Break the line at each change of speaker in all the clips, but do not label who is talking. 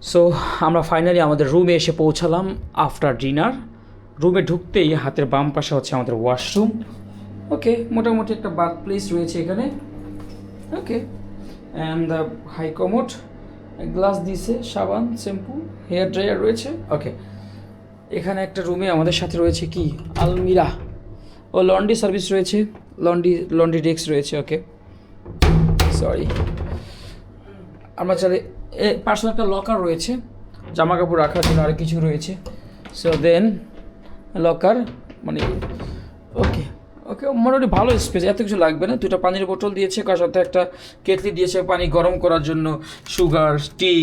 So আমরা finally আমাদের রুমে এসে পৌঁছালাম আফটার ডিনার। রুমে ঢুকতেই হাতের বাম পাশে হচ্ছে আমাদের ওয়াশরুম। ওকে, মোটামুটি একটা বাথ প্লেস রয়েছে এখানে। Okay, and the high commode, glass দিয়েছে, সাবান, শ্যাম্পু, হেয়ার ড্রায়ার রয়েছে। ওকে, এখানে একটা রুমে আমাদের সাথে রয়েছে কি আলমিরা ও লন্ড্রি সার্ভিস রয়েছে, লন্ড্রি ডেস্ক রয়েছে। ওকে, সরি, আমরা চাইলে পার্সোনাল একটা লকার রয়েছে, জামা কাপড় রাখার জন্য আর কিছু রয়েছে। সো দেন লকার মানে ওকে ওকে মোটামুটি ভালো স্পেস, এত কিছু লাগবে না। দুটো পানির বোতল দিয়েছে, কার সাথে একটা কেটলি দিয়েছে পানি গরম করার জন্য, sugar, tea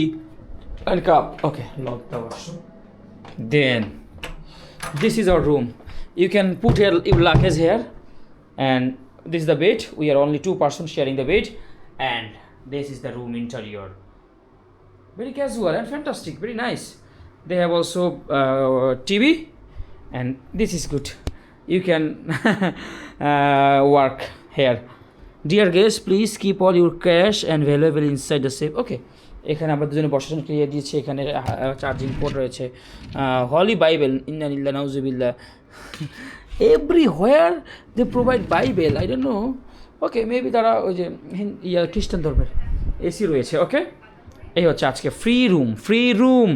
and cup. Okay, lock the washroom. Then this is our room. You can put your luggage here, and this is the bed. We are only two persons sharing the bed, and this is the room interior. Very casual and fantastic, very nice. They have also TV, and this is good. You can work here. Dear guests, please keep all your cash and valuable inside the safe. Okay, এখানে আমরা দুজনে বসার জন্য clear দিয়েছি। এখানে charging port রয়েছে, হলি Bible, ইন্না লিল্লাহি নাউজুবিল্লাহ। Everywhere they provide Bible, I don't know. Okay, maybe তারা ওই যে খ্রিস্টান ধর্মের। এসি রয়েছে। ওকে, এই হচ্ছে আজকে ফ্রি রুম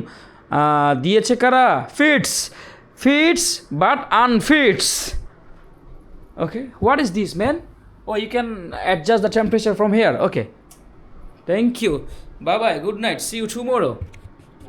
দিয়েছে কারা? Fits but unfits. Okay, what is this man? Oh, you can adjust the temperature from here. Okay, thank you. Bye bye, good night, see you tomorrow.